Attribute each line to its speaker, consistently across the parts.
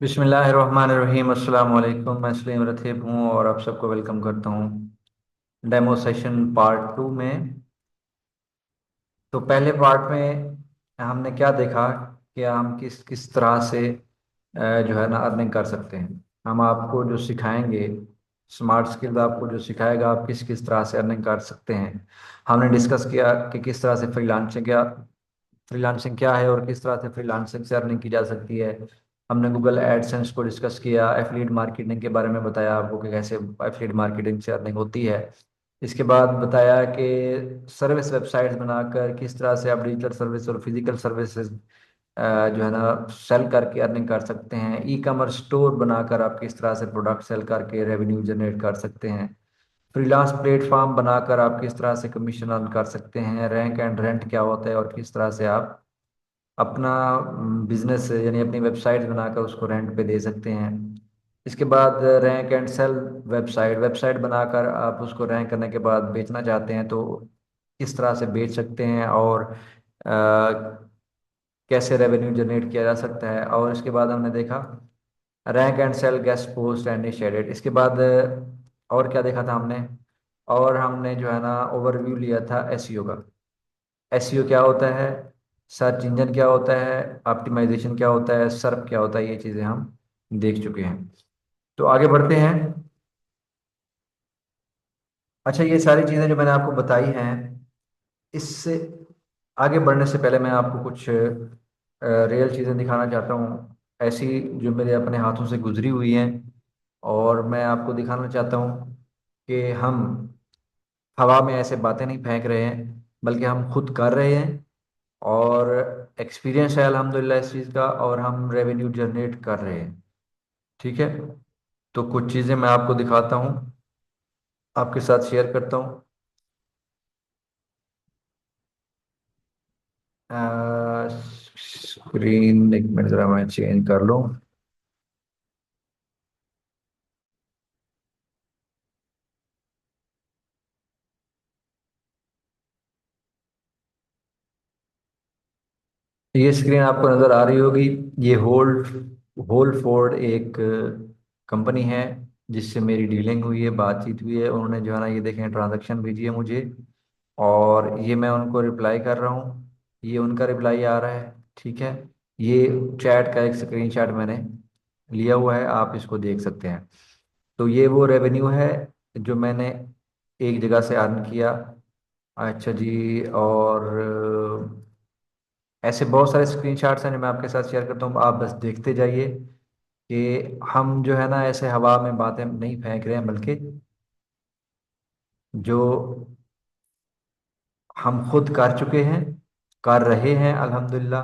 Speaker 1: बिस्मिल्लाहिर्रहमानिर्रहीम अस्सलाम वालेकुम। मैं सलीम रथीब हूँ और आप सबको वेलकम करता हूँ डेमो सेशन पार्ट 2 में। तो पहले पार्ट में हमने क्या देखा कि हम किस किस तरह से जो है ना अर्निंग कर सकते हैं। हम आपको जो सिखाएंगे, स्मार्ट स्किल्स आपको जो सिखाएगा आप किस किस तरह से अर्निंग कर सकते हैं। हमने डिस्कस किया कि किस तरह से फ्रीलांसिंग क्या है और किस तरह से फ्रीलांसिंग से अर्निंग की जा सकती है। हमने गूगल एडसेंस को डिस्कस किया, एफिलिएट मार्केटिंग के बारे में बताया आपको कि कैसे एफिलिएट मार्केटिंग से अर्निंग होती है। इसके बाद बताया कि सर्विस वेबसाइट्स बनाकर किस तरह से आप डिजिटल सर्विस और फिजिकल सर्विसेज जो है ना सेल करके अर्निंग कर सकते हैं। ई कॉमर्स स्टोर बनाकर आप किस तरह से प्रोडक्ट सेल करके रेवेन्यू जनरेट कर सकते हैं। फ्रीलांस प्लेटफॉर्म बनाकर आप किस तरह से कमीशन अर्न कर सकते हैं। रैंक एंड रेंट क्या होता है और किस तरह से आप अपना बिजनेस यानी अपनी वेबसाइट बनाकर उसको रेंट पे दे सकते हैं। इसके बाद rank and sell website website बनाकर आप उसको रैंक करने के बाद बेचना चाहते हैं तो किस तरह से बेच सकते हैं और कैसे रेवेन्यू जनरेट किया जा सकता है। और इसके बाद हमने देखा rank and sell guest post and niche edit. इसके बाद और क्या देखा था हमने, और हमने जो है ना ओवरव्यू लिया था एसईओ का। एसईओ क्या होता है, सर्च इंजन क्या होता है, ऑप्टिमाइजेशन क्या होता है, सर्प क्या होता है, ये चीज़ें हम देख चुके हैं। तो आगे बढ़ते हैं। अच्छा, ये सारी चीज़ें जो मैंने आपको बताई हैं, इससे आगे बढ़ने से पहले मैं आपको कुछ रियल चीज़ें दिखाना चाहता हूँ, ऐसी जो मेरे अपने हाथों से गुजरी हुई हैं। और मैं आपको दिखाना चाहता हूँ कि हम हवा में ऐसे बातें नहीं फेंक रहे हैं, बल्कि हम खुद कर रहे हैं और एक्सपीरियंस है अल्हम्दुलिल्लाह इस चीज़ का, और हम रेवेन्यू जनरेट कर रहे हैं। ठीक है, तो कुछ चीज़ें मैं आपको दिखाता हूँ, आपके साथ शेयर करता हूँ। स्क्रीन एक मिनट ज़रा मैं चेंज कर लूँ। ये स्क्रीन आपको नज़र आ रही होगी। ये होल फोर्ड एक कंपनी है जिससे मेरी डीलिंग हुई है, बातचीत हुई है। उन्होंने जो है ना ये देखें ट्रांजैक्शन भेजी है मुझे, और ये मैं उनको रिप्लाई कर रहा हूँ, ये उनका रिप्लाई आ रहा है। ठीक है, ये चैट का एक स्क्रीनशॉट मैंने लिया हुआ है, आप इसको देख सकते हैं। तो ये वो रेवेन्यू है जो मैंने एक जगह से अर्न किया। अच्छा जी, और ऐसे बहुत सारे स्क्रीनशॉट्स हैं जो मैं आपके साथ शेयर करता हूँ, आप बस देखते जाइए कि हम जो है ना ऐसे हवा में बातें नहीं फेंक रहे हैं, बल्कि जो हम खुद कर चुके हैं, कर रहे हैं अल्हम्दुलिल्लाह,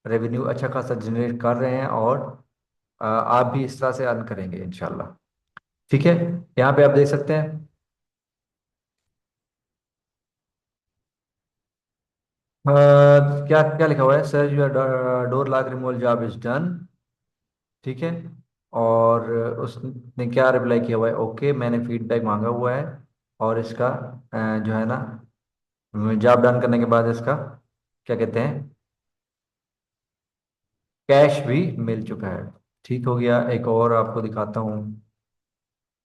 Speaker 1: रेवेन्यू अच्छा खासा जनरेट कर रहे हैं, और आप भी इस तरह से अर्न करेंगे इंशाल्लाह। ठीक है, यहाँ पे आप देख सकते हैं क्या क्या लिखा हुआ है, sir your door lock removal job is done. ठीक है, और उसने क्या रिप्लाई किया हुआ है, ओके मैंने फीडबैक मांगा हुआ है, और इसका जो है ना जॉब डन करने के बाद इसका क्या कहते हैं, कैश भी मिल चुका है। ठीक हो गया, एक और आपको दिखाता हूँ।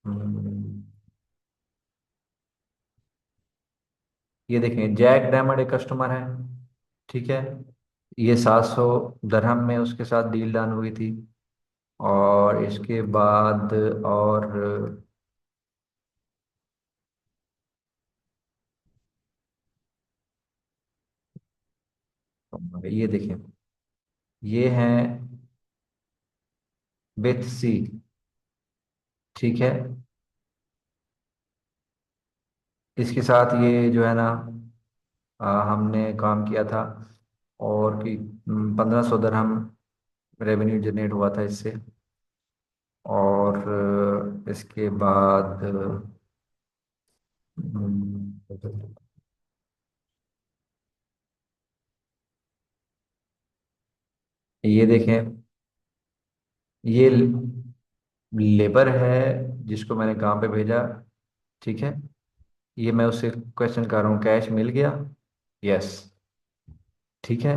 Speaker 1: हम्म, ये देखें, जैक डायमंड एक कस्टमर है। ठीक है, ये 700 दरहम में उसके साथ डील डन हुई थी। और इसके बाद और ये देखें, ये हैं विथ सी। ठीक है, इसके साथ ये जो है ना हमने काम किया था, और कि 1500 दरहम रेवेन्यू जनरेट हुआ था इससे। और इसके बाद ये देखें, ये लेबर है जिसको मैंने काम पे भेजा। ठीक है, ये मैं उससे क्वेश्चन कर रहा हूँ, कैश मिल गया, यस। ठीक है,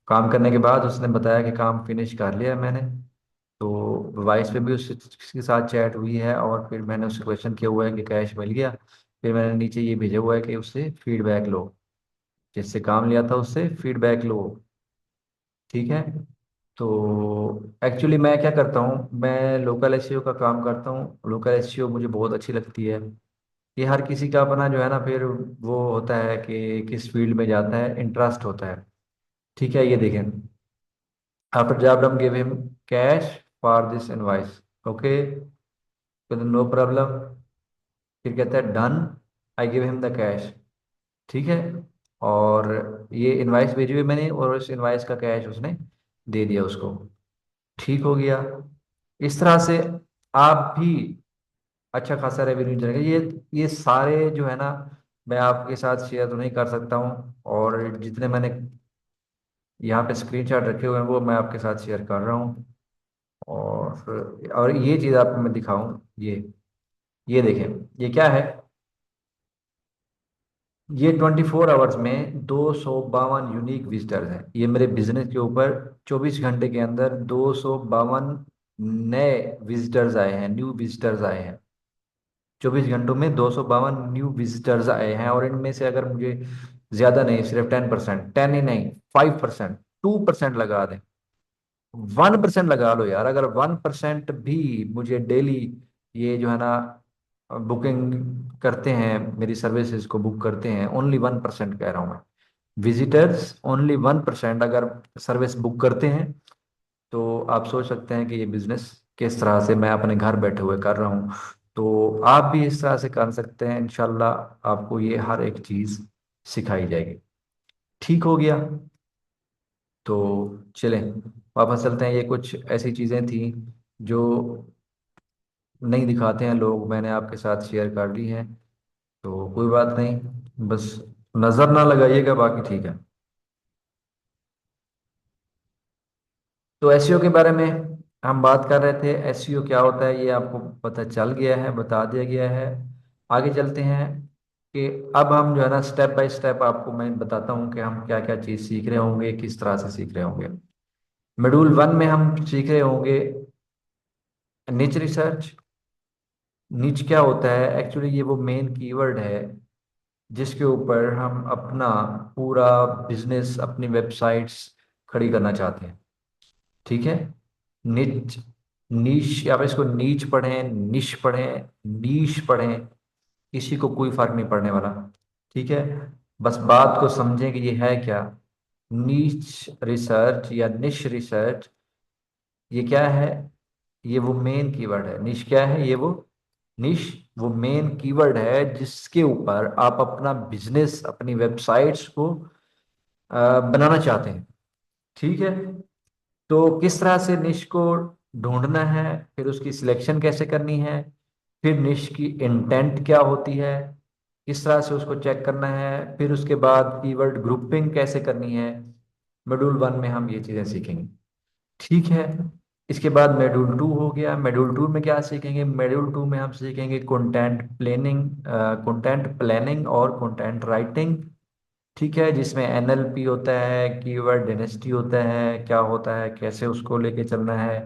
Speaker 1: काम करने के बाद उसने बताया कि काम फिनिश कर लिया मैंने। तो वॉइस पे भी उसके साथ चैट हुई है, और फिर मैंने उससे क्वेश्चन किया हुआ है कि कैश मिल गया। फिर मैंने नीचे ये भेजा हुआ है कि उससे फीडबैक लो, जिससे काम लिया था उससे फीडबैक लो। ठीक है। तो एक्चुअली मैं क्या करता हूँ, मैं लोकल एसईओ का काम करता हूँ। लोकल एसईओ मुझे बहुत अच्छी लगती है। ये हर किसी का अपना जो है ना, फिर वो होता है कि किस फील्ड में जाता है, इंटरेस्ट होता है। ठीक है, ये देखें। After job done give him cash for this invoice. Okay, no problem. फिर कहता है done, I give him the cash. ठीक है। और ये इनवाइस भेजी हुई मैंने, और उस इनवाइस का कैश उसने दे दिया उसको। ठीक हो गया। इस तरह से आप भी अच्छा खासा रेवेन्यू जनरेट। ये सारे जो है ना, मैं आपके साथ शेयर तो नहीं कर सकता हूँ, और जितने मैंने यहाँ पे स्क्रीनशॉट रखे हुए हैं वो मैं आपके साथ शेयर कर रहा हूँ। और ये चीज़ आपको मैं दिखाऊं, ये देखें, ये क्या है। ये 24 आवर्स में 252 यूनिक विजिटर्स हैं। ये मेरे बिजनेस के ऊपर 24 घंटे के अंदर 252 नए विजिटर्स आए हैं, न्यू विजिटर्स आए हैं। 24 घंटों में 252 न्यू विजिटर्स आए हैं, और इनमें से अगर मुझे ज्यादा नहीं, सिर्फ 10%, 10 ही नहीं, 5%, 2% लगा दें, 1% लगा लो यार, अगर 1% भी मुझे डेली ये जो है ना बुकिंग करते हैं, मेरी सर्विसेज को बुक करते हैं, ओनली 1% कह रहा हूँ मैं, विजिटर्स ओनली 1% अगर सर्विस बुक करते हैं, तो आप सोच सकते हैं कि ये बिजनेस किस तरह से मैं अपने घर बैठे हुए कर रहा हूँ। तो आप भी इस तरह से कर सकते हैं, इंशाल्लाह आपको ये हर एक चीज सिखाई जाएगी। ठीक हो गया। तो चलें, वापस चलते हैं। ये कुछ ऐसी चीजें थी जो नहीं दिखाते हैं लोग, मैंने आपके साथ शेयर कर ली हैं। तो कोई बात नहीं, बस नजर ना लगाइएगा, बाकी ठीक है। तो एसईओ के बारे में हम बात कर रहे थे। एसईओ क्या होता है ये आपको पता चल गया है, बता दिया गया है। आगे चलते हैं कि अब हम जो है ना स्टेप बाय स्टेप आपको मैं बताता हूँ कि हम क्या क्या चीज़ सीख रहे होंगे, किस तरह से सीख रहे होंगे। मॉड्यूल 1 में हम सीख रहे होंगे निच रिसर्च। निच क्या होता है, एक्चुअली ये वो मेन कीवर्ड है जिसके ऊपर हम अपना पूरा बिजनेस, अपनी वेबसाइट्स खड़ी करना चाहते हैं। ठीक है। निच, नीश, आप इसको नीच पढ़ें, निश पढ़ें, नीश पढ़ें, किसी को कोई फर्क नहीं पड़ने वाला। ठीक है। बस बात को समझें कि ये है क्या। नीच रिसर्च या निश रिसर्च, ये क्या है, ये वो मेन कीवर्ड है। निश क्या है, ये वो निश, वो मेन कीवर्ड है जिसके ऊपर आप अपना बिजनेस, अपनी वेबसाइट्स को बनाना चाहते हैं। ठीक है। तो किस तरह से निश को ढूंढना है, फिर उसकी सिलेक्शन कैसे करनी है, फिर निश की इंटेंट क्या होती है, किस तरह से उसको चेक करना है, फिर उसके बाद कीवर्ड ग्रुपिंग कैसे करनी है, मॉड्यूल 1 में हम ये चीजें सीखेंगे। ठीक है। इसके बाद मॉड्यूल 2 हो गया। मॉड्यूल 2 में क्या सीखेंगे, मॉड्यूल 2 में हम सीखेंगे कंटेंट प्लानिंग, कंटेंट प्लानिंग और कंटेंट राइटिंग। ठीक है, जिसमें एनएलपी होता है, कीवर्ड डेंसिटी होता है, क्या होता है, कैसे उसको लेके चलना है,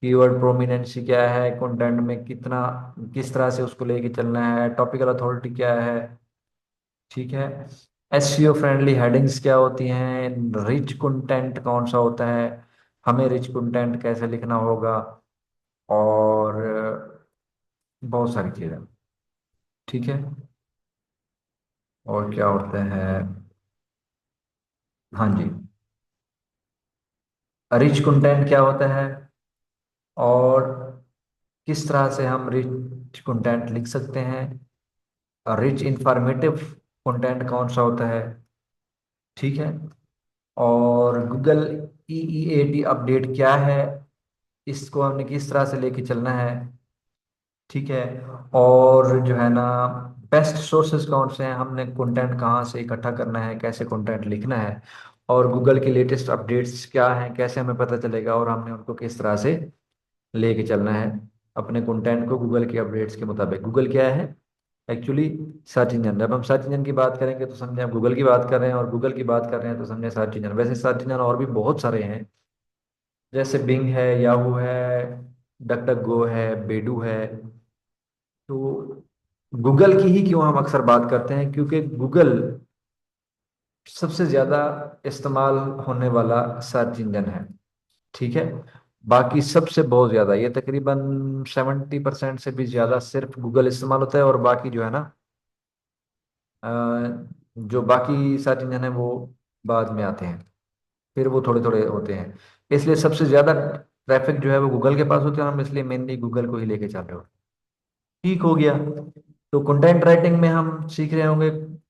Speaker 1: कीवर्ड प्रोमिनेंसी क्या है, कंटेंट में कितना, किस तरह से उसको लेके चलना है, टॉपिकल अथॉरिटी क्या है। ठीक है। एसईओ फ्रेंडली हेडिंग्स क्या होती हैं, रिच कंटेंट कौन सा होता है, हमें रिच कंटेंट कैसे लिखना होगा, और बहुत सारी चीज़ें। ठीक है। और क्या होता है, हाँ जी, रिच कंटेंट क्या होता है, और किस तरह से हम रिच कंटेंट लिख सकते हैं, रिच इंफॉर्मेटिव कंटेंट कौन सा होता है। ठीक है। और गूगल ईईएटी अपडेट क्या है, इसको हमने किस तरह से लेके चलना है। ठीक है। और जो है ना, बेस्ट सोर्सेज कौन से हैं, हमने कंटेंट कहाँ से इकट्ठा करना है, कैसे कंटेंट लिखना है, और गूगल के लेटेस्ट अपडेट्स क्या हैं, कैसे हमें पता चलेगा, और हमने उनको किस तरह से लेके चलना है अपने कंटेंट को गूगल के अपडेट्स के मुताबिक। गूगल क्या है, एक्चुअली सर्च इंजन। जब हम सर्च इंजन की बात करेंगे तो समझे हम गूगल की बात कर रहे हैं, और गूगल की बात कर रहे हैं तो समझे सर्च इंजन। वैसे सर्च इंजन और भी बहुत सारे हैं, जैसे बिंग है, याहू है, डक डक गो है, बेडू है। तो गूगल की ही क्यों हम अक्सर बात करते हैं, क्योंकि गूगल सबसे ज्यादा इस्तेमाल होने वाला सर्च इंजन है। ठीक है। बाकी सबसे बहुत ज्यादा, ये तकरीबन 70% से भी ज्यादा सिर्फ गूगल इस्तेमाल होता है, और बाकी जो है ना, अ, जो बाकी सर्च इंजन है वो बाद में आते हैं, फिर वो थोड़े थोड़े होते हैं। इसलिए सबसे ज्यादा ट्रैफिक जो है वो गूगल के पास होते हैं, हम इसलिए मेनली गूगल को ही लेके चल रहे हो। ठीक हो गया। तो कंटेंट राइटिंग में हम सीख रहे होंगे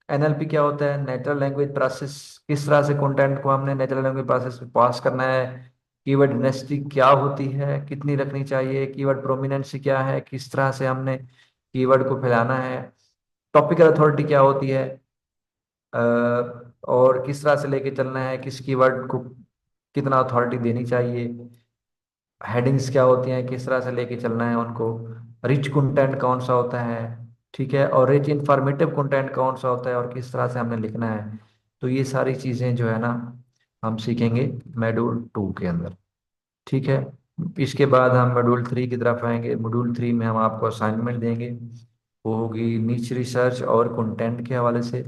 Speaker 1: एनएलपी क्या होता है, नेचुरल लैंग्वेज प्रोसेस, किस तरह से कंटेंट को हमने नेचुरल लैंग्वेज प्रोसेस में पास करना है। कीवर्ड डेंसिटी क्या होती है, कितनी रखनी चाहिए, कीवर्ड प्रोमिनेंसी क्या है, किस तरह से हमने कीवर्ड को फैलाना है। टॉपिकल अथॉरिटी क्या होती है, और किस तरह से लेके चलना है, किस कीवर्ड को कितना अथॉरिटी देनी चाहिए। हेडिंग्स क्या होती हैं, किस तरह से लेके चलना है उनको। रिच कंटेंट कौन सा होता है, ठीक है, और रिच इंफॉर्मेटिव कंटेंट कौन सा होता है, और किस तरह से हमने लिखना है। तो ये सारी चीज़ें जो है ना, हम सीखेंगे मॉड्यूल 2 के अंदर। ठीक है। इसके बाद हम मॉड्यूल 3 की तरफ आएंगे। मॉड्यूल 3 में हम आपको असाइनमेंट देंगे। वो होगी नीच रिसर्च और कंटेंट के हवाले से,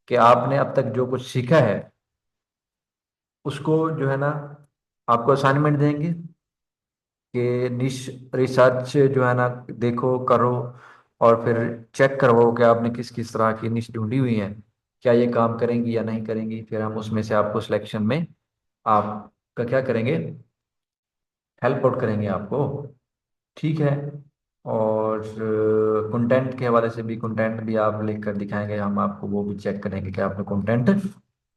Speaker 1: कि आपने अब तक जो कुछ सीखा है उसको जो है ना, आपको असाइनमेंट देंगे कि निश रिसर्च जो है ना, देखो करो, और फिर चेक करवाओ कि आपने किस किस तरह की निश ढूंढी हुई है, क्या ये काम करेंगी या नहीं करेंगी। फिर हम उसमें से आपको सिलेक्शन में आपका क्या करेंगे, हेल्प आउट करेंगे आपको। ठीक है। और कंटेंट के हवाले से भी, कंटेंट भी आप लिख कर दिखाएंगे, हम आपको वो भी चेक करेंगे कि आपने कंटेंट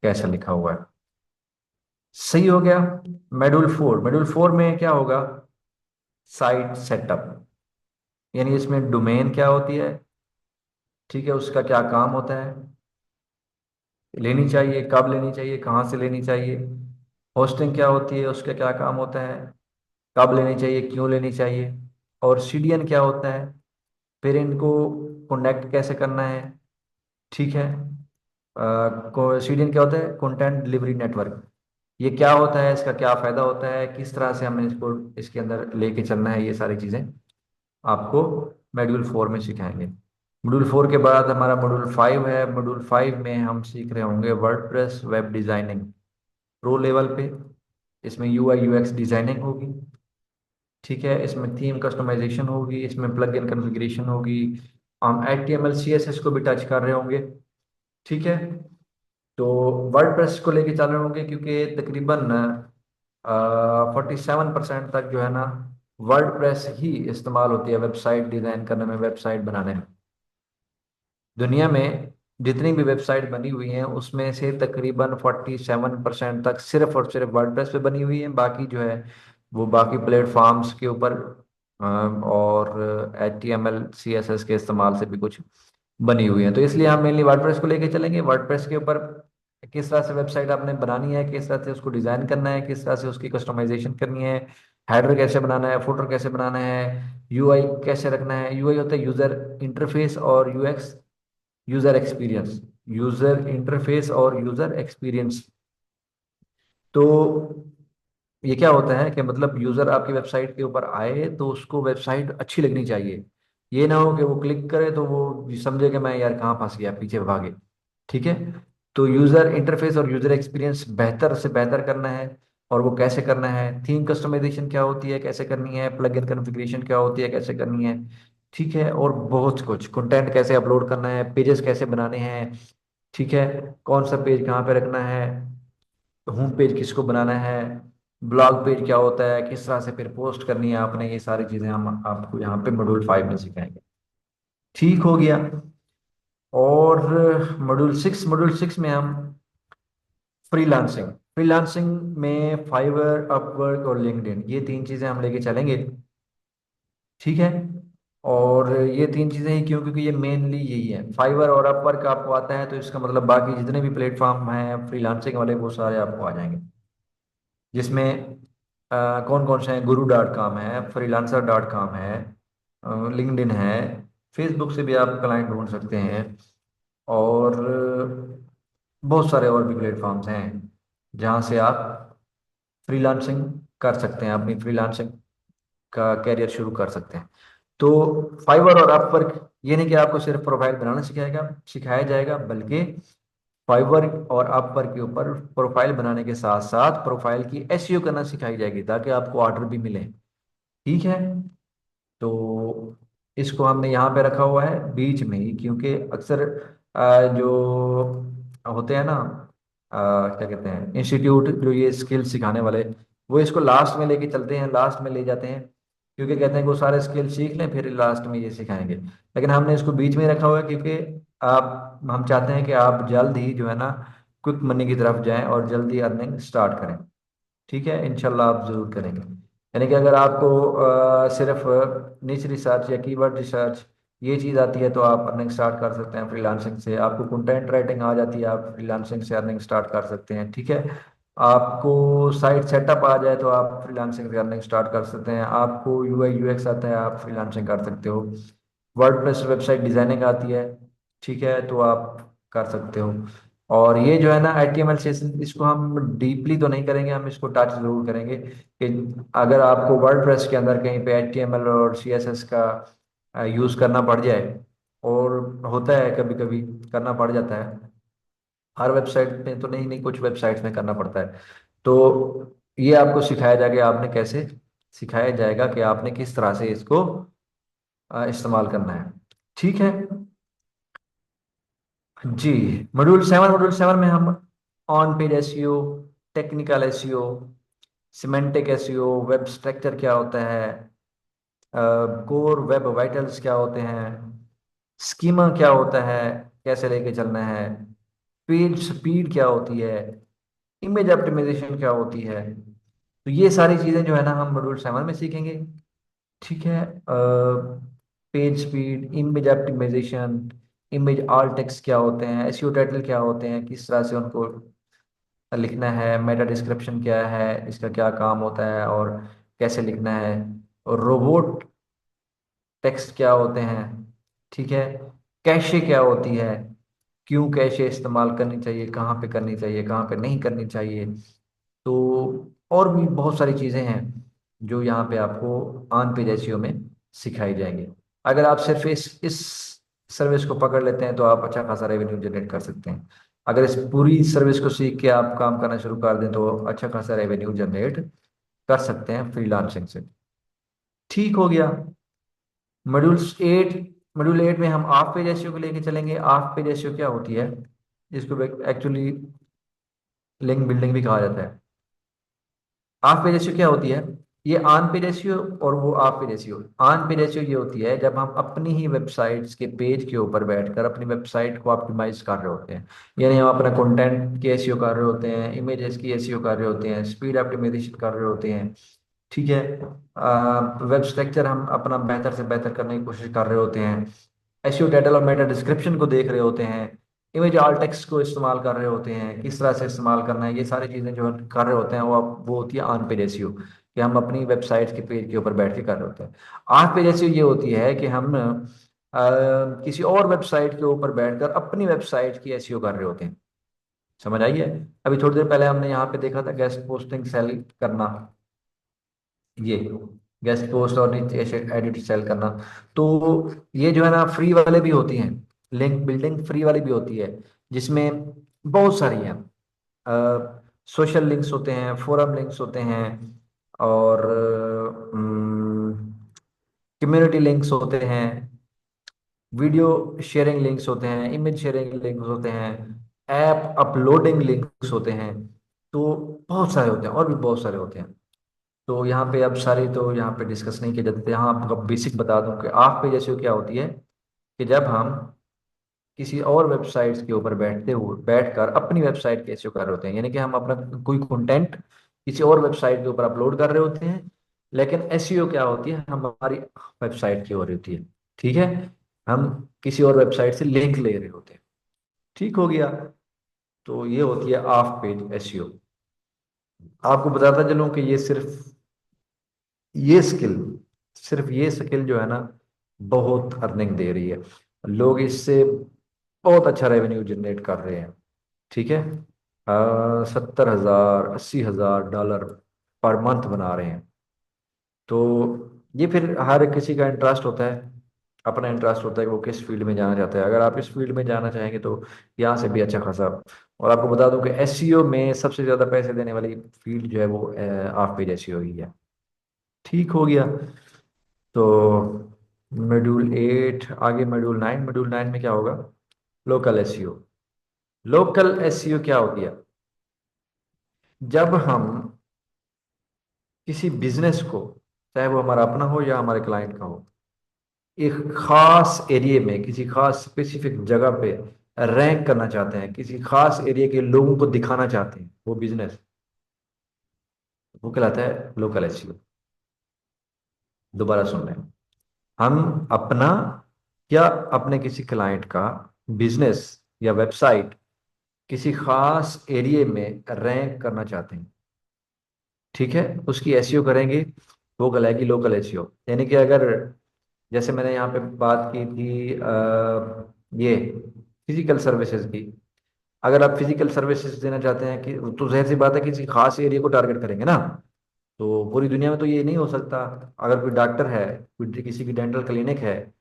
Speaker 1: कैसा लिखा हुआ है। सही हो गया। मॉड्यूल 4 में क्या होगा, साइट सेटअप, यानी इसमें डोमेन क्या होती है, ठीक है, उसका क्या काम होता है, लेनी चाहिए, कब लेनी चाहिए, कहाँ से लेनी चाहिए। होस्टिंग क्या होती है, उसका क्या काम होता है, कब लेनी चाहिए, क्यों लेनी चाहिए। और सीडीएन क्या होता है, फिर इनको कनेक्ट कैसे करना है। ठीक है। सीडीएन क्या होता है, कंटेंट डिलीवरी नेटवर्क, ये क्या होता है, इसका क्या फायदा होता है, किस तरह से हमें इसको इसके अंदर लेके चलना है, ये सारी चीजें आपको मॉड्यूल 4 में सिखाएंगे। मॉड्यूल 4 के बाद हमारा मॉड्यूल 5 है। मॉड्यूल 5 में हम सीख रहे होंगे WordPress web designing pro level पे। इसमें यूआई यूएक्स डिजाइनिंग होगी। ठीक है। इसमें थीम कस्टमाइजेशन होगी, इसमें प्लग इन कॉन्फ़िगरेशन होगी। हम एचटीएमएल सीएसएस को भी टच कर रहे होंगे। ठीक है। तो वर्डप्रेस को लेके चल रहे होंगे, क्योंकि तकरीबन 47% तक जो है ना, वर्डप्रेस ही इस्तेमाल होती है वेबसाइट डिजाइन करने में, वेबसाइट बनाने में। दुनिया में जितनी भी वेबसाइट बनी हुई हैं उसमें से तकरीबन 47% तक सिर्फ और सिर्फ वर्डप्रेस पे बनी हुई है। बाकी जो है वो बाकी प्लेटफॉर्म्स के ऊपर और H T M L C S S के इस्तेमाल से भी कुछ बनी हुई है। तो इसलिए हम मेनली वर्डप्रेस को लेके चलेंगे। वर्डप्रेस के ऊपर किस तरह से वेबसाइट आपने बनानी है, किस तरह से उसको डिजाइन करना है, किस तरह से उसकी कस्टमाइजेशन करनी है, हेडर कैसे बनाना है, फुटर कैसे बनाना है, यूआई कैसे रखना है। यूआई होता है यूजर इंटरफेस, और UX user experience, user interface और यूजर एक्सपीरियंस। तो ये क्या होता है कि मतलब यूजर आपकी वेबसाइट के ऊपर आए तो उसको वेबसाइट अच्छी लगनी चाहिए। ये ना हो कि वो क्लिक करे तो वो समझे कि मैं यार कहाँ फंस गया, पीछे भागे। ठीक है। तो यूजर इंटरफेस और यूजर एक्सपीरियंस बेहतर से बेहतर करना है। और वो कैसे करना है, थीम कस्टमाइजेशन क्या होती है, कैसे करनी है, प्लग इन कॉन्फ़िगरेशन क्या होती है, कैसे करनी है। ठीक है। और बहुत कुछ, कंटेंट कैसे अपलोड करना है, पेजेस कैसे बनाने हैं। ठीक है। कौन सा पेज कहाँ पे रखना है, होम पेज किसको बनाना है, ब्लॉग पेज क्या होता है, किस तरह से फिर पोस्ट करनी है आपने, ये सारी चीजें हम आपको यहाँ पे मॉड्यूल 5 में सिखाएंगे। ठीक हो गया। और मॉड्यूल 6 में हम फ्रीलांसिंग फ्रीलांसिंग में फाइवर, अपवर्क और लिंक्डइन, ये तीन चीजें हम लेके चलेंगे। ठीक है। और ये तीन चीजें ही क्यों, क्योंकि ये मेनली यही है। फाइवर और अपवर्क आपको आता है तो इसका मतलब बाकी जितने भी प्लेटफॉर्म हैं फ्रीलांसिंग वाले वो सारे आपको आ जाएंगे। जिसमें कौन कौन से हैं, गुरु.com है, फ्रीलांसर.com है, लिंक्डइन है, फेसबुक से भी आप क्लाइंट ढूंढ सकते हैं। और बहुत सारे और भी प्लेटफॉर्म्स हैं जहाँ से आप फ्रीलांसिंग कर सकते हैं, अपनी फ्रीलांसिंग का कैरियर शुरू कर सकते हैं। तो फाइवर और अपवर्क, ये नहीं कि आपको सिर्फ प्रोफाइल बनाना सिखाएगा सिखाया जाएगा, बल्कि फाइवर और अपवर्क के ऊपर प्रोफाइल बनाने के साथ साथ प्रोफाइल की एसईओ करना सिखाई जाएगी, ताकि आपको ऑर्डर भी मिले। ठीक है। तो इसको हमने यहाँ पे रखा हुआ है बीच में ही, क्योंकि अक्सर जो होते हैं ना, क्या कहते हैं, इंस्टीट्यूट जो ये स्किल सिखाने वाले, वो इसको लास्ट में लेके चलते हैं, लास्ट में ले जाते हैं, क्योंकि कहते हैं कि वो सारे स्किल सीख लें फिर लास्ट में ये सिखाएंगे। लेकिन हमने इसको बीच में रखा हुआ है, क्योंकि आप हम चाहते हैं कि आप जल्द ही जो है ना क्विक मनी की तरफ जाएं और जल्दी अर्निंग स्टार्ट करें। ठीक है, इंशाल्लाह आप जरूर करेंगे। यानी कि अगर आपको सिर्फ निच रिसर्च या कीवर्ड रिसर्च ये चीज़ आती है, तो आप अर्निंग स्टार्ट कर सकते हैं फ्रीलांसिंग से। आपको कंटेंट राइटिंग आ जाती है, आप फ्रीलांसिंग से अर्निंग स्टार्ट कर सकते हैं। ठीक है। आपको साइट सेटअप आ जाए तो आप फ्रीलांसिंग से अर्निंग स्टार्ट कर सकते हैं। आपको यूआई यूएक्स आता है, आप फ्रीलांसिंग कर सकते हो। वर्डप्रेस वेबसाइट डिजाइनिंग आती है, ठीक है, तो आप कर सकते हो। और ये जो है ना HTML सेशन, इसको हम डीपली तो नहीं करेंगे, हम इसको टच जरूर करेंगे कि अगर आपको वर्डप्रेस के अंदर कहीं पे HTML और CSS का यूज करना पड़ जाए, और होता है कभी कभी करना पड़ जाता है, हर वेबसाइट में तो नहीं, नहीं कुछ वेबसाइट्स में करना पड़ता है। तो ये आपको सिखाया जाएगा, आपने कैसे, सिखाया जाएगा कि आपने किस तरह से इसको इस्तेमाल करना है। ठीक है जी। मॉड्यूल 7 में हम on page SEO, technical SEO, semantic SEO, web structure क्या होता है, कोर वेब वाइटल्स क्या होते हैं, स्कीमा क्या होता है, कैसे लेके चलना है, पेज स्पीड क्या होती है, इमेज ऑप्टिमाइजेशन क्या होती है। तो ये सारी चीजें जो है ना हम मॉड्यूल 7 में सीखेंगे। ठीक है। Page speed, image optimisation, image alt text क्या होते हैं, एसईओ टाइटल क्या होते हैं, किस तरह से उनको लिखना है, मेटा डिस्क्रिप्शन क्या है, इसका क्या काम होता है और कैसे लिखना है, और रोबोट टेक्स्ट क्या होते हैं। ठीक है। कैशे क्या होती है, क्यों कैशे इस्तेमाल करनी चाहिए, कहाँ पे करनी चाहिए, कहाँ पे नहीं करनी चाहिए। तो और भी बहुत सारी चीज़ें हैं जो यहाँ पे आपको ऑन पेज एसईओ में सिखाई जाएंगी। अगर आप सिर्फ इस सर्विस को पकड़ लेते हैं तो आप अच्छा खासा रेवेन्यू जनरेट कर सकते हैं। अगर इस पूरी सर्विस को सीख के आप काम करना शुरू कर दें तो अच्छा खासा रेवेन्यू जनरेट कर सकते हैं फ्रीलांसिंग से। ठीक हो गया। मॉड्यूल 8, मॉड्यूल 8 में हम हाफ पेज एसईओ को लेके चलेंगे। हाफ पेज एसईओ क्या होती है, इसको एक्चुअली लिंक बिल्डिंग भी कहा जाता है। हाफ पेज रेशियो क्या होती है, ये ऑन पेज रेशियो और वो of page ratio. On page ratio ये होती है जब हम अपनी ही वेबसाइट्स के पेज के ऊपर बैठकर अपनी वेबसाइट को ऑप्टिमाइज कर रहे होते हैं। यानी हम अपना कंटेंट की एसईओ कर रहे होते हैं, इमेजेस की एसईओ कर रहे होते हैं, स्पीड ऑप्टिमाइजेशन कर रहे होते हैं। ठीक है। वेब स्ट्रक्चर हम अपना बेहतर से बेहतर करने की कोशिश कर रहे होते हैं। एसईओ टाइटल और मेटा डिस्क्रिप्शन को देख रहे होते हैं। इमेज ऑल टेक्स्ट को इस्तेमाल कर रहे होते हैं, किस तरह से इस्तेमाल करना है, ये सारी चीज़ें जो कर रहे होते हैं वो होती है ऑन पेज एसईओ, कि हम अपनी वेबसाइट के पेज के ऊपर बैठ के कर रहे होते हैं। ऑफ पेज एसईओ ये होती है कि हम किसी और वेबसाइट के ऊपर बैठकर अपनी वेबसाइट की एसईओ कर रहे होते हैं। समझ आई है। अभी थोड़ी देर पहले हमने यहाँ पे देखा था गेस्ट पोस्टिंग सेल करना, ये गेस्ट पोस्ट और नीचे एडिट सेल करना। तो ये जो है ना फ्री वाले भी होती हैं, लिंक बिल्डिंग फ्री वाली भी होती है, जिसमें बहुत सारी हैं। सोशल लिंक्स होते हैं, फोरम लिंक्स होते हैं, और कम्युनिटी लिंक्स होते हैं, वीडियो शेयरिंग लिंक्स होते हैं, इमेज शेयरिंग लिंक्स होते हैं, ऐप अपलोडिंग लिंक्स होते हैं। तो बहुत सारे होते हैं, और भी बहुत सारे होते हैं। तो यहाँ पे अब सारी तो यहाँ पे डिस्कस नहीं किए जाते। यहाँ आपको बेसिक बता दूं कि आप पे जैसे क्या होती है कि जब हम किसी और वेबसाइट्स के ऊपर बैठते हुए बैठकर अपनी वेबसाइट के एसईओ कर रहे होते हैं, यानी कि हम अपना कोई कंटेंट किसी और वेबसाइट के ऊपर अपलोड कर रहे होते हैं, लेकिन एसईओ क्या होती है, हमारी वेबसाइट की हो रही होती है। ठीक है। हम किसी और वेबसाइट से लिंक ले रहे होते हैं। ठीक हो गया। तो ये होती है ऑफ पेज एसईओ। आपको बताता चलूं कि ये स्किल जो है ना बहुत अर्निंग दे रही है। लोग इससे बहुत अच्छा रेवेन्यू जनरेट कर रहे हैं। ठीक है। 70,000 80,000 डॉलर पर मंथ बना रहे हैं। तो ये फिर हर किसी का इंटरेस्ट होता है, अपना इंटरेस्ट होता है कि वो किस फील्ड में जाना चाहता है। अगर आप इस फील्ड में जाना चाहेंगे तो यहाँ से भी अच्छा खासा। और आपको बता दूं कि एसईओ में सबसे ज़्यादा पैसे देने वाली फील्ड जो है वो ऑफ पेज एसईओ ही है। ठीक हो गया। तो मॉड्यूल 8 आगे, मॉड्यूल 9। मॉड्यूल 9 में क्या होगा? Local SEO. लोकल एसईओ क्या होती है? जब हम किसी बिजनेस को, चाहे वो हमारा अपना हो या हमारे क्लाइंट का हो, एक खास एरिया में, किसी खास स्पेसिफिक जगह पे रैंक करना चाहते हैं, किसी खास एरिया के लोगों को दिखाना चाहते हैं वो बिजनेस, वो कहलाता है लोकल एसईओ। दोबारा सुन रहे हैं? हम अपना या अपने किसी क्लाइंट का बिजनेस या वेबसाइट किसी खास एरिया में रैंक करना चाहते हैं, ठीक है, उसकी एसईओ करेंगे, वो कहलाएगी लोकल एसईओ। यानी कि अगर, जैसे मैंने यहाँ पे बात की थी ये फिजिकल सर्विसेज की, अगर आप फिजिकल सर्विसेज देना चाहते हैं कि, तो जाहिर सी बात है किसी खास एरिया को टारगेट करेंगे ना। तो पूरी दुनिया में तो ये नहीं हो सकता। अगर कोई डॉक्टर है, कोई किसी की डेंटल क्लिनिक है,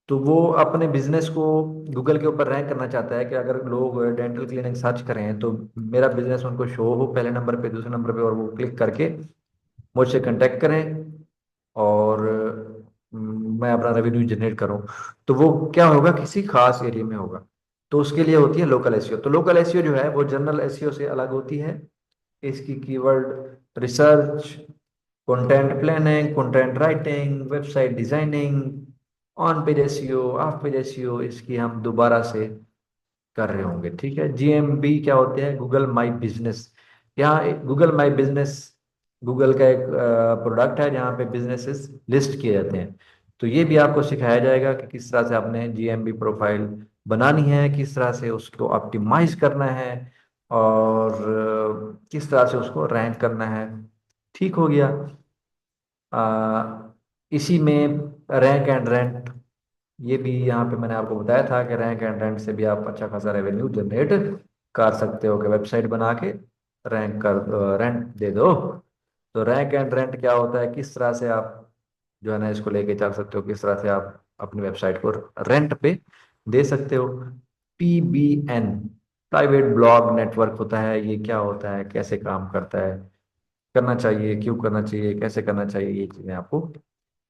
Speaker 1: तो वो अपने बिजनेस को गूगल के ऊपर रैंक करना चाहता है कि अगर लोग डेंटल क्लिनिक सर्च करें तो मेरा बिजनेस उनको शो हो पहले नंबर पे, दूसरे नंबर पे, और वो क्लिक करके मुझसे कांटेक्ट करें और मैं अपना रेवेन्यू जनरेट करूं। तो वो क्या होगा? किसी खास एरिया में होगा। तो उसके लिए होती है लोकल एसईओ। तो लोकल एसईओ जो है वो जनरल एसईओ से अलग होती है। इसकी keyword research, content planning, content writing, website designing, on page SEO, of page SEO, इसकी हम दोबारा से कर रहे होंगे। ठीक है। जीएमबी क्या होते हैं? Google my business. यहाँ गूगल माई बिजनेस गूगल का एक प्रोडक्ट है जहाँ पे बिजनेसेस लिस्ट किए जाते हैं। तो ये भी आपको सिखाया जाएगा कि किस तरह से आपने जीएमबी प्रोफाइल बनानी है, किस तरह से उसको ऑप्टिमाइज करना है, और किस तरह से उसको रैंक करना है। ठीक हो गया। इसी में रैंक एंड रेंट, ये भी यहाँ पे मैंने आपको बताया था कि रैंक एंड रेंट से भी आप अच्छा खासा रेवेन्यू जनरेट कर सकते हो, कि वेबसाइट बना के रैंक कर, रेंट दे दो। तो रैंक एंड रेंट क्या होता है, किस तरह से आप जो है ना इसको लेके चल सकते हो, किस तरह से आप अपनी वेबसाइट को रेंट पे दे सकते हो। पीबीएन, प्राइवेट ब्लॉग नेटवर्क होता है। ये क्या होता है, कैसे काम करता है, करना चाहिए, क्यों करना चाहिए, कैसे करना चाहिए, ये चीजें आपको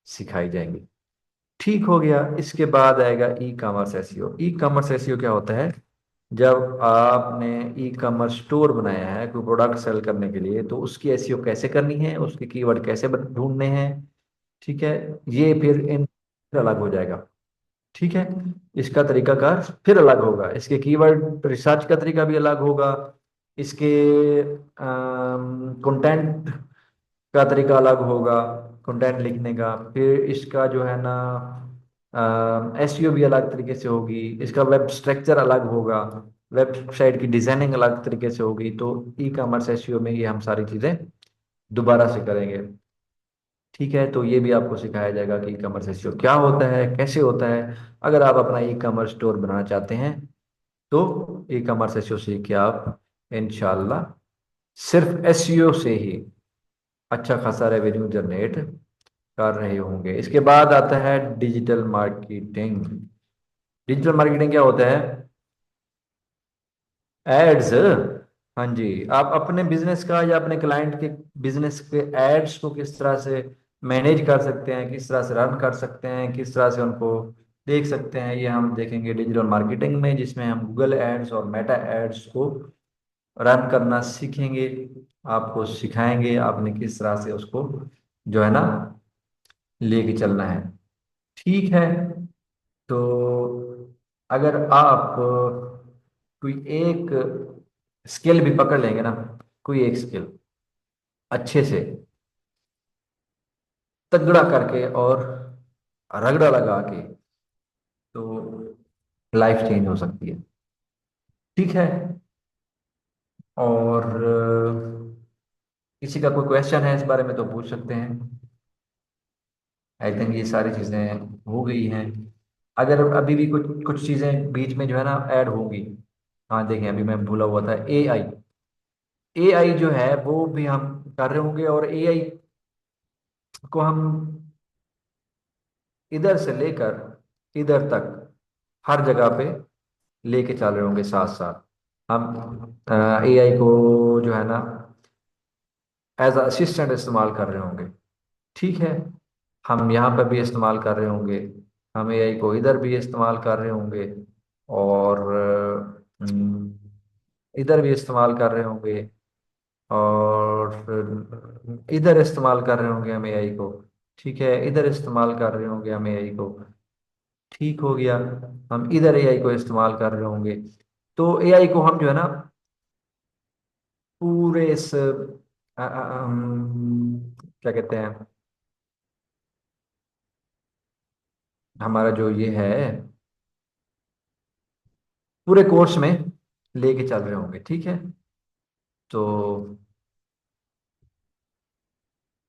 Speaker 1: सिखाई जाएंगी। ठीक हो गया। इसके बाद आएगा e commerce SEO. E commerce SEO क्या होता है? जब आपने ई कॉमर्स स्टोर बनाया है कोई प्रोडक्ट सेल करने के लिए, तो उसकी एसईओ कैसे करनी है, उसके कीवर्ड कैसे ढूंढने हैं। ठीक है। ये फिर इन अलग हो जाएगा। ठीक है। इसका तरीकाकार फिर अलग होगा, इसके कीवर्ड रिसर्च का तरीका भी अलग होगा, इसके कंटेंट का तरीका अलग होगा, कंटेंट लिखने का। फिर इसका जो है ना एसईओ भी अलग तरीके से होगी, इसका वेब स्ट्रक्चर अलग होगा, वेबसाइट की डिजाइनिंग अलग तरीके से होगी। तो ई कॉमर्स एसईओ में ये हम सारी चीजें दोबारा से करेंगे। ठीक है। तो ये भी आपको सिखाया जाएगा कि ई कॉमर्स एसईओ क्या होता है, कैसे होता है। अगर आप अपना ई कॉमर्स स्टोर बनाना चाहते हैं तो ई कॉमर्स एसईओ सीख के आप इंशाल्लाह सिर्फ एसईओ से ही अच्छा खासा रेवेन्यू जनरेट कर रहे होंगे। इसके बाद आता है डिजिटल मार्केटिंग। डिजिटल मार्केटिंग क्या होता है? एड्स। हाँ जी। आप अपने बिजनेस का या अपने क्लाइंट के बिजनेस के एड्स को किस तरह से मैनेज कर सकते हैं, किस तरह से रन कर सकते हैं, किस तरह से उनको देख सकते हैं, ये हम देखेंगे डिजिटल मार्केटिंग में, जिसमें हम गूगल एड्स और मेटा एड्स को रन करना सीखेंगे। आपको सिखाएंगे आपने किस तरह से उसको जो है ना लेके चलना है। ठीक है। तो अगर आप कोई एक स्किल भी पकड़ लेंगे ना, कोई एक स्किल अच्छे से तगड़ा करके और रगड़ा लगा के, तो लाइफ चेंज हो सकती है। ठीक है। और किसी का कोई क्वेश्चन है इस बारे में तो पूछ सकते हैं। आई थिंक ये सारी चीजें हो गई हैं। अगर अभी भी कुछ कुछ चीजें बीच में जो है ना ऐड होंगी। हाँ देखें, अभी मैं भूला हुआ था, एआई। एआई जो है वो भी हम कर रहे होंगे और एआई को हम इधर से लेकर इधर तक हर जगह पे लेके चल रहे होंगे साथ साथ। हम एआई को जो है ना एज असिस्टेंट इस्तेमाल कर रहे होंगे। ठीक है, हम यहाँ पर भी इस्तेमाल कर रहे होंगे, हम एआई को इधर भी इस्तेमाल कर रहे होंगे, और इधर भी इस्तेमाल कर रहे होंगे, और फिर इधर इस्तेमाल कर रहे होंगे हम एआई को। ठीक है, इधर इस्तेमाल कर रहे होंगे हम एआई को। ठीक हो गया, हम इधर एआई को इस्तेमाल कर रहे होंगे। तो एआई को हम जो है ना पूरे इस क्या कहते हैं, हमारा जो ये है पूरे कोर्स में लेके चल रहे होंगे। ठीक है, तो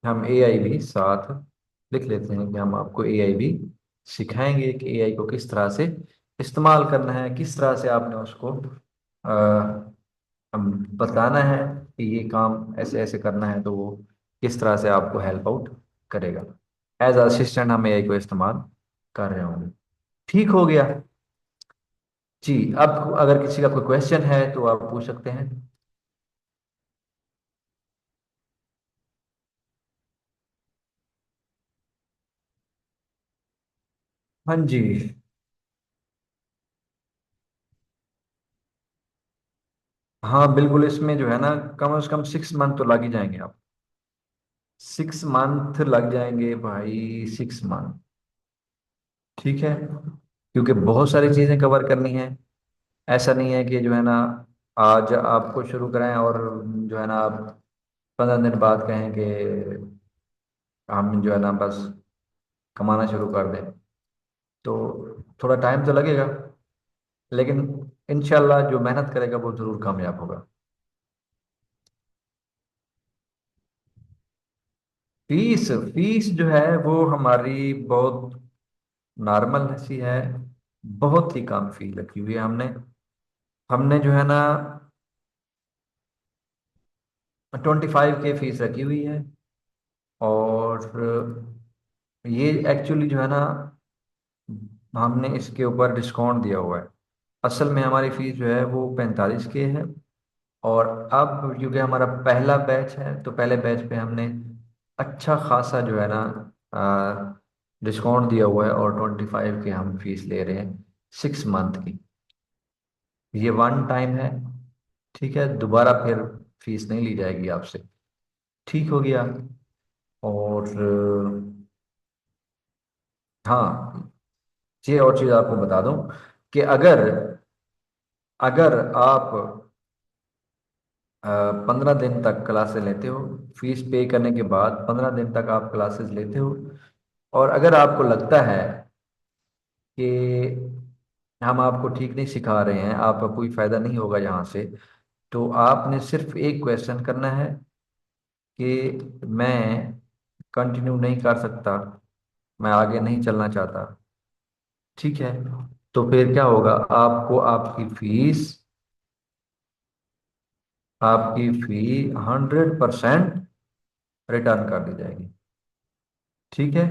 Speaker 1: हम एआई भी साथ लिख लेते हैं कि हम आपको एआई भी सिखाएंगे कि एआई को किस तरह से इस्तेमाल करना है, किस तरह से आपने उसको हम बताना है कि ये काम ऐसे ऐसे करना है, तो वो किस तरह से आपको हेल्प आउट करेगा। एज असिस्टेंट हम एआई को इस्तेमाल कर रहे होंगे। ठीक हो गया जी। अब अगर किसी का कोई क्वेश्चन है तो आप पूछ सकते हैं। हाँ जी। हाँ बिल्कुल, इसमें जो है ना कम से कम 6 मंथ तो लग ही जाएंगे आप। 6 मंथ लग जाएंगे भाई, 6 मंथ। ठीक है, क्योंकि बहुत सारी चीजें कवर करनी है। ऐसा नहीं है कि जो है ना आज आपको शुरू कराएं और जो है ना आप 15 दिन बाद कहें कि हम जो है ना बस कमाना शुरू कर दें। तो थोड़ा टाइम तो लगेगा, लेकिन इंशाल्लाह जो मेहनत करेगा वो जरूर कामयाब होगा। फीस फीस जो है वो हमारी बहुत नॉर्मल सी है। बहुत ही कम फी रखी हुई है हमने। हमने जो है ना 25K फीस रखी हुई है। और ये एक्चुअली जो है ना हमने इसके ऊपर डिस्काउंट दिया हुआ है। असल में हमारी फीस जो है वो 45K है। और अब क्योंकि हमारा पहला बैच है तो पहले बैच पे हमने अच्छा खासा जो है ना डिस्काउंट दिया हुआ है, और 25K हम फीस ले रहे हैं 6 मंथ की। ये वन टाइम है। ठीक है, दोबारा फिर फीस नहीं ली जाएगी आपसे। ठीक हो गया। और हाँ, ये और चीज़ आपको बता दूं कि अगर अगर आप 15 दिन तक क्लासेस लेते हो, फीस पे करने के बाद 15 दिन तक आप क्लासेस लेते हो, और अगर आपको लगता है कि हम आपको ठीक नहीं सिखा रहे हैं, आपका कोई फायदा नहीं होगा यहाँ से, तो आपने सिर्फ एक क्वेश्चन करना है कि मैं कंटिन्यू नहीं कर सकता, मैं आगे नहीं चलना चाहता। ठीक है, तो फिर क्या होगा, आपको आपकी फी 100% रिटर्न कर दी जाएगी। ठीक है,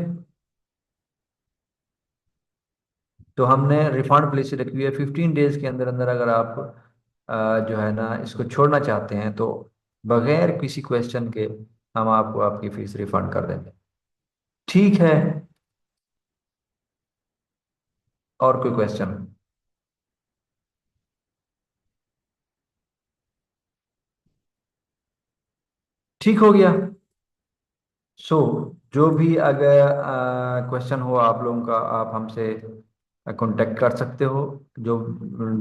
Speaker 1: तो हमने रिफंड पॉलिसी रखी हुई है 15 डेज के अंदर अंदर। अगर आप जो है ना इसको छोड़ना चाहते हैं तो बगैर किसी क्वेश्चन के हम आपको आपकी फीस रिफंड कर देंगे। ठीक है, और कोई क्वेश्चन? ठीक हो गया। सो जो भी अगर क्वेश्चन हो आप लोगों का, आप हमसे कांटेक्ट कर सकते हो। जो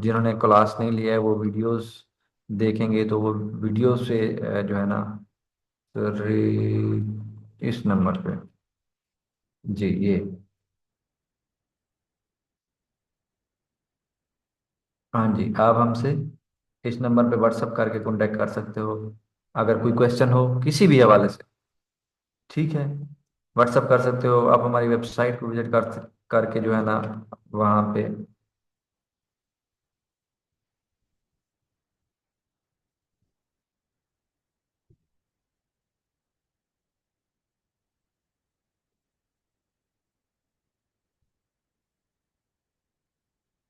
Speaker 1: जिन्होंने क्लास नहीं लिया है वो वीडियोस देखेंगे, तो वो वीडियो से जो है ना फिर इस नंबर पे, जी ये, हाँ जी, आप हमसे इस नंबर पे व्हाट्सअप करके कांटेक्ट कर सकते हो अगर कोई क्वेश्चन हो किसी भी हवाले से। ठीक है, व्हाट्सअप कर सकते हो, आप हमारी वेबसाइट को विजिट करके जो है ना वहाँ पे।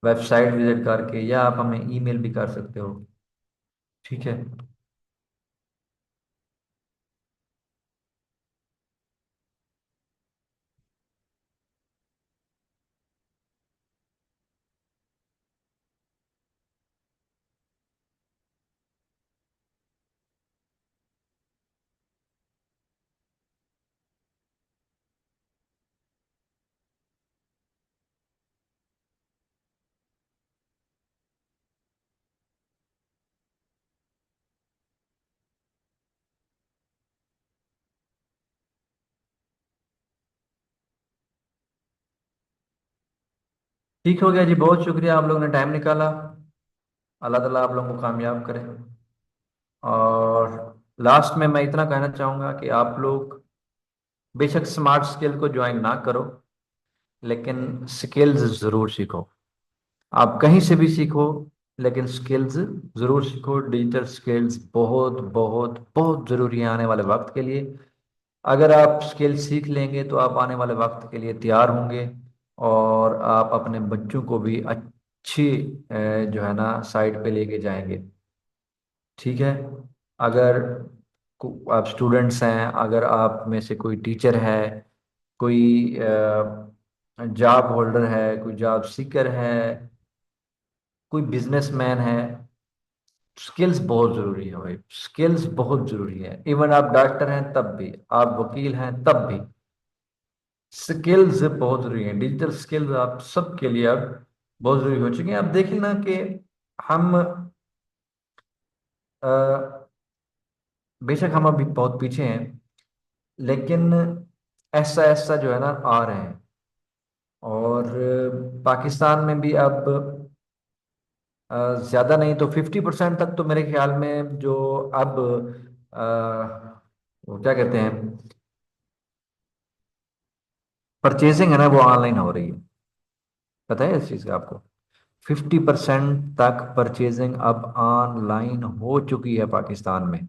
Speaker 1: वेबसाइट विजिट करके, या आप हमें ईमेल भी कर सकते हो। ठीक है। ठीक हो गया जी, बहुत शुक्रिया, आप लोगों ने टाइम निकाला। अल्लाह ताला आप लोगों को कामयाब करे। और लास्ट में मैं इतना कहना चाहूँगा कि आप लोग बेशक स्मार्ट स्किल को ज्वाइन ना करो, लेकिन स्किल्स ज़रूर सीखो। आप कहीं से भी सीखो, लेकिन स्किल्स ज़रूर सीखो। डिजिटल स्किल्स बहुत बहुत बहुत ज़रूरी है आने वाले वक्त के लिए। अगर आप स्किल सीख लेंगे तो आप आने वाले वक्त के लिए तैयार होंगे, और आप अपने बच्चों को भी अच्छी जो है ना साइड पे लेके जाएंगे। ठीक है। अगर आप स्टूडेंट्स हैं, अगर आप में से कोई टीचर है, कोई जॉब होल्डर है, कोई जॉब सीकर है, कोई बिजनेसमैन है, स्किल्स बहुत जरूरी है भाई। स्किल्स बहुत जरूरी है। इवन आप डॉक्टर हैं तब भी, आप वकील हैं तब भी, स्किल्स बहुत जरूरी है। डिजिटल स्किल्स आप सबके लिए अब बहुत जरूरी हो चुके हैं। आप देखें ना कि हम अ, बेशक हम अभी बहुत पीछे हैं, लेकिन ऐसा ऐसा जो है ना आ रहे हैं। और पाकिस्तान में भी अब ज्यादा नहीं तो 50% तक तो मेरे ख्याल में जो अब वो क्या कहते हैं, परचेजिंग है ना, वो ऑनलाइन हो रही है। पता है इस चीज़ का आपको? 50% तक परचेजिंग अब ऑनलाइन हो चुकी है पाकिस्तान में।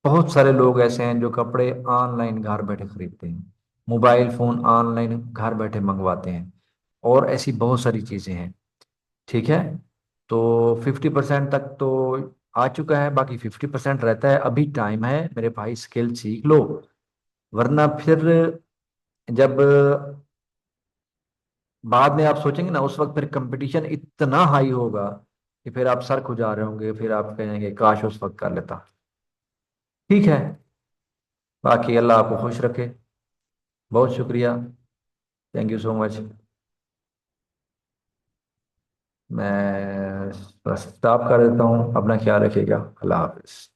Speaker 1: बहुत सारे लोग ऐसे हैं जो कपड़े ऑनलाइन घर बैठे खरीदते हैं, मोबाइल फोन ऑनलाइन घर बैठे मंगवाते हैं, और ऐसी बहुत सारी चीजें हैं। ठीक है। तो 50% तक तो आ चुका है, बाकी 50% रहता है। अभी टाइम है मेरे भाई, स्किल सीख लो, वरना फिर जब बाद में आप सोचेंगे ना, उस वक्त फिर कंपटीशन इतना हाई होगा कि फिर आप सर खुजा रहे होंगे, फिर आप कहेंगे काश उस वक्त कर लेता। ठीक है। बाकी अल्लाह आपको खुश रखे। बहुत शुक्रिया। Thank you so much. मैं बस स्टॉप कर देता हूँ। अपना ख्याल रखिएगा। अल्लाह हाफिज।